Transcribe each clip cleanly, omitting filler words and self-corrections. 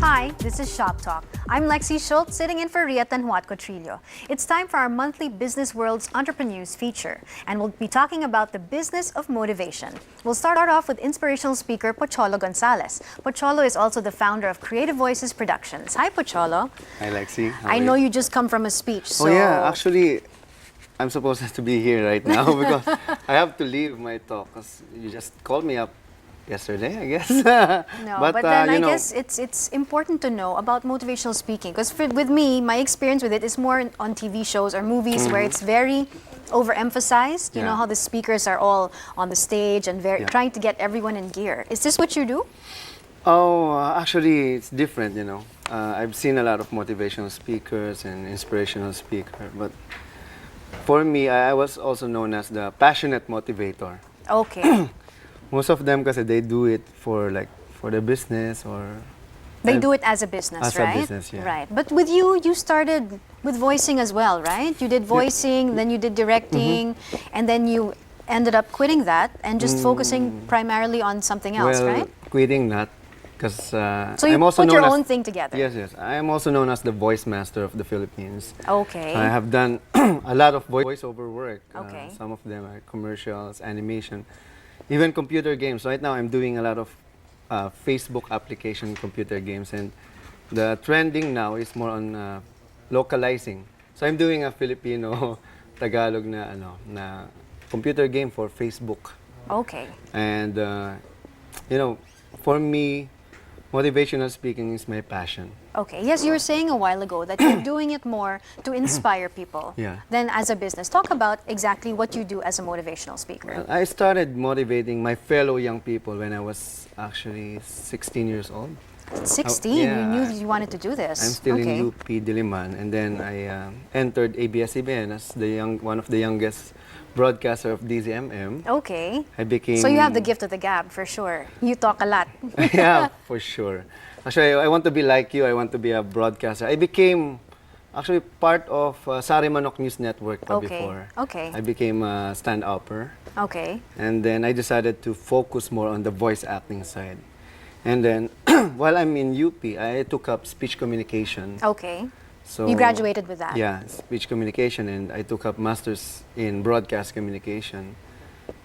Hi, this is Shop Talk. I'm Lexi Schultz, sitting in for Riat and Juat Cotrillo. It's time for our monthly Business World's Entrepreneurs feature, and we'll be talking about the business of motivation. We'll start off with inspirational speaker Pocholo Gonzalez. Pocholo is also the founder of Creative Voices Productions. Hi, Pocholo. Hi, Lexi. I know you just come from a speech, so... Oh, yeah. Actually, I'm supposed to be here right now because I have to leave my talk because you just called me up yesterday, I guess. No, but then I guess it's important to know about motivational speaking, because with me, my experience with it is more on TV shows or movies where it's very overemphasized. You know how the speakers are all on the stage and trying to get everyone in gear. Is this what you do? Oh, actually, it's different, you know. I've seen a lot of motivational speakers and inspirational speakers, but for me, I was also known as the passionate motivator. Okay. Most of them, kasi they do it for the business or... They do it as a business, right? As a business, yeah. Right. But with you, you started with voicing as well, right? You did voicing, then you did directing, and then you ended up quitting that and just focusing primarily on something else, right? Quitting not, because so you put your own thing together. Yes, yes. I am also known as the voice master of the Philippines. Okay. I have done a lot of voiceover work. Okay. Some of them are commercials, animation, even computer games. Right now, I'm doing a lot of Facebook application computer games, and the trending now is more on localizing. So I'm doing a Filipino Tagalog na computer game for Facebook. Okay. And you know, for me, motivational speaking is my passion. Okay. Yes, you were saying a while ago that you're doing it more to inspire people than as a business. Talk about exactly what you do as a motivational speaker. Well, I started motivating my fellow young people when I was actually 16 years old. 16? Yeah, you knew you wanted to do this. I'm still in UP Diliman, and then I entered ABS-CBN as one of the youngest broadcaster of DZMM. Okay. I became... So you have the gift of the gab, for sure. You talk a lot. Yeah, for sure. Actually, I want to be like you. I want to be a broadcaster. I became actually part of Sari Manok News Network before. Okay. I became a stand-upper. Okay. And then I decided to focus more on the voice acting side. And then, while I'm in UP, I took up speech communication. Okay. So you graduated with that? Yeah, speech communication, and I took up masters in broadcast communication.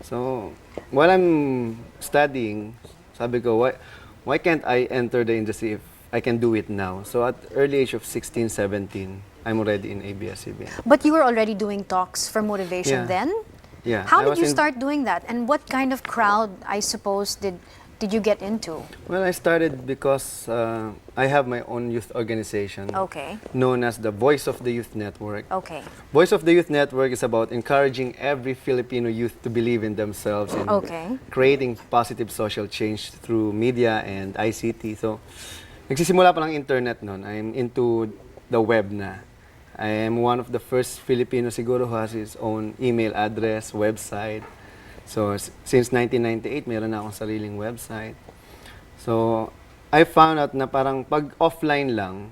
So while I'm studying, sabi ko, why can't I enter the industry if I can do it now? So at early age of 16, 17, I'm already in ABS-CBN. But you were already doing talks for motivation then? Yeah. How did you start doing that? And what kind of crowd, I suppose, did you get into? Well, I started because I have my own youth organization known as the Voice of the Youth Network. Okay. Voice of the Youth Network is about encouraging every Filipino youth to believe in themselves and creating positive social change through media and ICT. So, nagsisimula pa lang internet noon. I'm into the web na. I am one of the first Filipino siguro who has his own email address, website. So, since 1998, meron na akong sariling website. So, I found out na parang pag offline lang,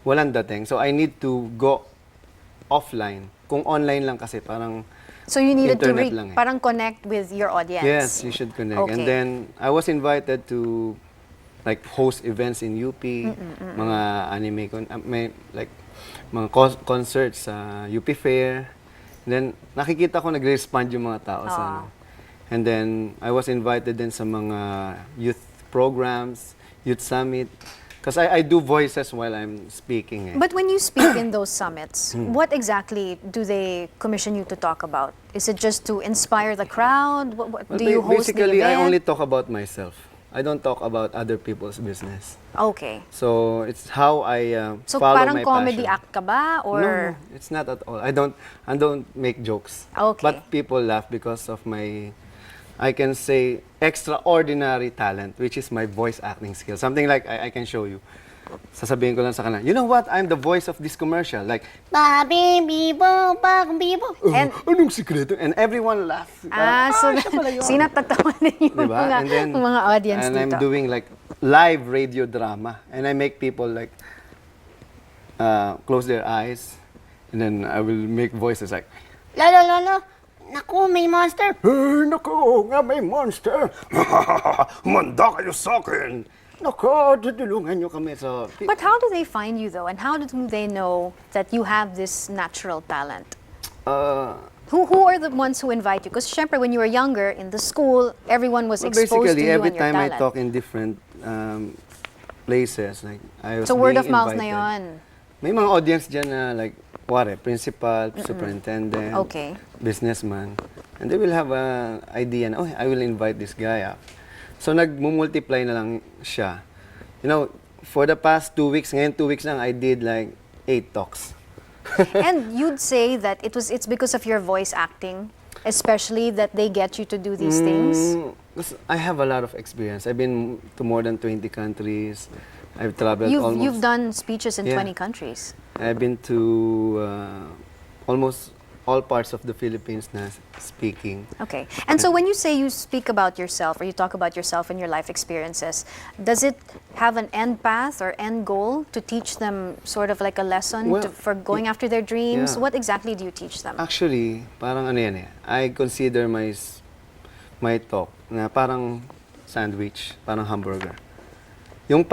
walang dating. So, I need to go offline. Kung online lang kasi, parang so, you needed to parang connect with your audience. Yes, you should connect. Okay. And then, I was invited to host events in UP, mga anime, mga concerts sa UP Fair. Then, nakikita ko nagre-respond yung mga tao sa ano. And then, I was invited din sa mga youth programs, youth summit. Because I do voices while I'm speaking. But when you speak in those summits, what exactly do they commission you to talk about? Is it just to inspire the crowd? What do you host the event? Basically, I only talk about myself. I don't talk about other people's business. Okay. So, it's how I so follow my passion. So, parang comedy act ka ba? Or? No, it's not at all. I don't make jokes. Okay. But people laugh because of my, I can say, extraordinary talent, which is my voice acting skill. Something like I can show you. Sasabihin ko lang sa kanila, you know what? I'm the voice of this commercial. Like, ba-bibo, ba-bibo. And anong sikreto? And everyone laughs. So sinatatawanan yung diba? mga audience and dito. I'm doing live radio drama. And I make people close their eyes. And then I will make voices like, Lolo, Lolo, naku, may monster. Hey, naku, nga may monster. Manda kayo sa akin. Nako, tutulungan nyo kami. So, But how do they find you though? And how do they know that you have this natural talent? Who are the ones who invite you? Because syempre, when you were younger, in the school, everyone was exposed to basically, you every and your time I talent. talk in different places, like I was So word being of mouth na invited. yon. May mga audience dyan na like, principal, superintendent, Okay. businessman. And they will have an idea na, oh, I will invite this guy up. So nagmumultiply na lang siya. You know, for the past 2 weeks, ngayon 2 weeks lang, I did like 8 talks. And you'd say that it's because of your voice acting, especially that they get you to do these things? 'Cause I have a lot of experience. I've been to more than 20 countries. I've traveled almost... You've done speeches in Yeah. 20 countries. I've been to almost all parts of the Philippines na speaking. Okay. And so when you say you speak about yourself or you talk about yourself and your life experiences, does it have an end path or end goal to teach them sort of like a lesson Well, for going after their dreams? yeah. What exactly do you teach them? Actually, parang ano yan eh. I consider my talk na parang sandwich, parang hamburger. Yung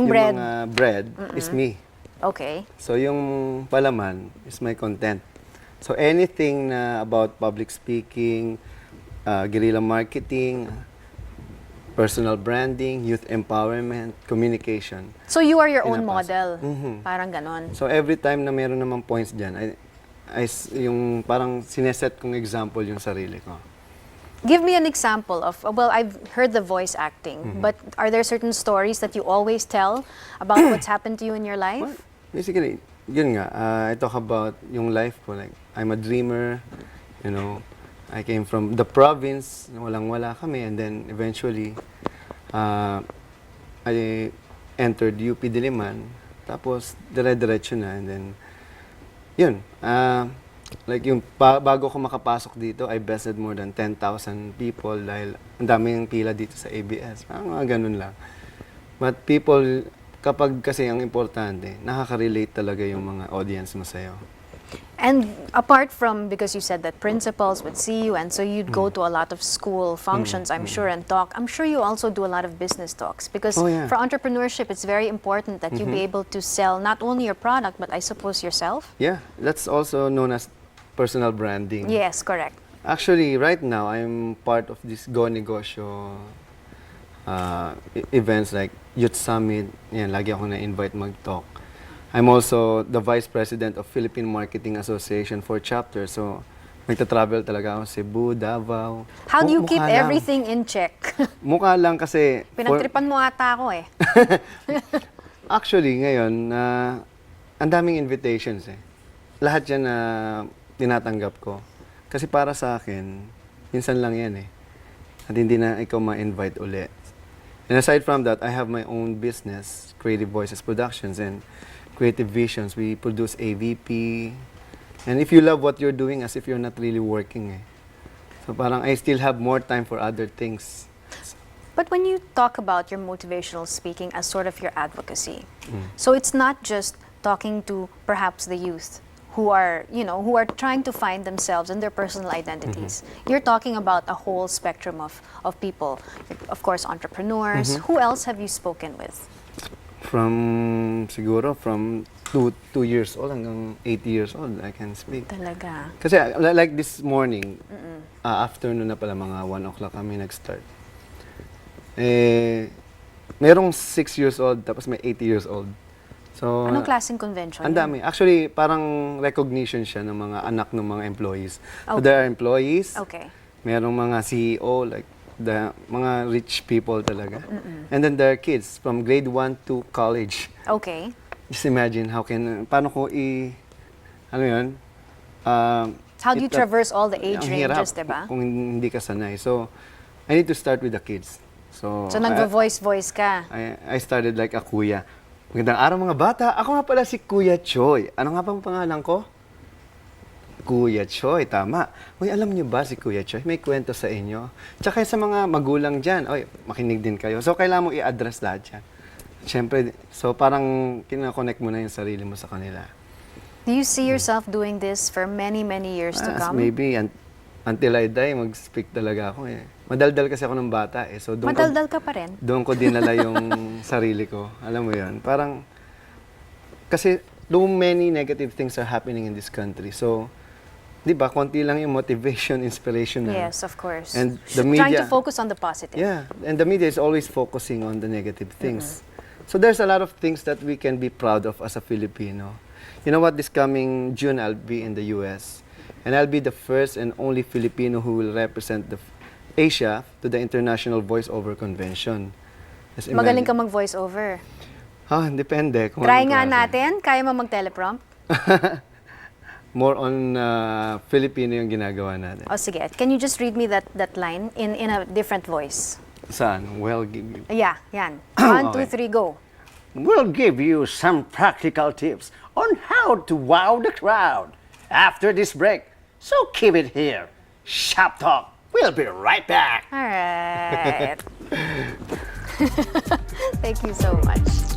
Bread. mga bread is me. Okay. So yung palaman is my content. So anything na about public speaking, guerrilla marketing, personal branding, youth empowerment, communication. So you are your own Pinapasok. model. Parang ganon. So every time na meron namang points dyan, yung parang sineset kong example yung sarili ko. Give me an example of, well, I've heard the voice acting, but are there certain stories that you always tell about what's happened to you in your life? Well, basically, yun nga, I talk about yung life ko. Like, I'm a dreamer, you know, I came from the province, walang-wala kami, and then eventually, I entered UP Diliman, tapos dire-diretso na, and then, yun, like yung bago ko makapasok dito, I bested more than 10,000 people dahil ang daming pila dito sa ABS. Parang mga ganun lang. But people, kapag kasi ang importante, nakaka-relate talaga yung mga audience mo sa'yo. And apart from, because you said that principals would see you, and so you'd go to a lot of school functions, I'm sure, and talk. I'm sure you also do a lot of business talks. Because Oh, yeah. for entrepreneurship, it's very important that you be able to sell not only your product, but I suppose yourself. Yeah, that's also known as personal branding. Yes, correct. Actually, right now, I'm part of this Go Negosyo events like Youth Summit. Yan, lagi ako na-invite mag-talk. I'm also the Vice President of Philippine Marketing Association for Chapter. So, nagta-travel talaga ako Cebu, Davao. How do you keep Mukha lang. everything in check? Mukha lang kasi... Pinagtripan mo ata ako eh. Actually, ngayon, ang daming invitations eh. Lahat yan na tinatanggap ko. Kasi para sa akin, minsan lang yan eh. At hindi na ikaw ma-invite ulit. And aside from that, I have my own business, Creative Voices Productions and Creative Visions. We produce AVP. And if you love what you're doing, as if you're not really working eh. So parang I still have more time for other things. But when you talk about your motivational speaking as sort of your advocacy, so it's not just talking to perhaps the youth who are, who are trying to find themselves and their personal identities. You're talking about a whole spectrum of people. Of course, entrepreneurs. Who else have you spoken with? Siguro from 2 years old hanggang 80 years old, I can speak. Talaga. Kasi like this morning, afternoon na pala, mga 1 o'clock kami nag-start. Merong 6 years old, tapos may 80 years old. So, Anong klaseng convention? ang dami. Actually, parang recognition siya ng mga anak ng mga employees. So, Okay. there are employees, Okay. merong mga CEO, like the mga rich people talaga. And then there are kids from grade 1 to college. Okay. Just imagine paano ko ano yun? How do you traverse all the age ang hirap ranges, diba? kung hindi ka sanay. So, I need to start with the kids. So nagvo-voice ka. I started like a kuya. Magandang araw mga bata. Ako nga pala si Kuya Choy. Ano nga bang pangalan ko? Kuya Choy, tama. Uy, alam niyo ba si Kuya Choy? May kwento sa inyo. Tsaka sa mga magulang dyan, oy, makinig din kayo. So, kailangan mo i-address lahat yan. Siyempre, so parang kina-connect mo na yung sarili mo sa kanila. Do you see yourself doing this for many, many years to come? Maybe until I die, mag-speak talaga ako eh. Madaldal kasi ako ng bata eh. So Madaldal ka pa rin? Doon ko dinala yung sarili ko. Alam mo yun? Parang, kasi too many negative things are happening in this country. So, di ba, konti lang yung motivation, inspiration na. Yes, of course. And the media, trying to focus on the positive. yeah, and the media is always focusing on the negative things. So there's a lot of things that we can be proud of as a Filipino. You know what, this coming June, I'll be in the US. And I'll be the first and only Filipino who will represent Asia to the International Voice-Over Convention. Just Magaling ka imagine. mag-voice-over. Depende. Kung Try anong nga klase. natin. Kaya mo mag-teleprompt? More on Filipino yung ginagawa natin. O sige, can you just read me that line in a different voice? Saan? Well, give you. Yeah, yan. 1, 2, Okay. 3, go. We'll give you some practical tips on how to wow the crowd after this break. So keep it here. Shop Talk. We'll be right back. All right. Thank you so much.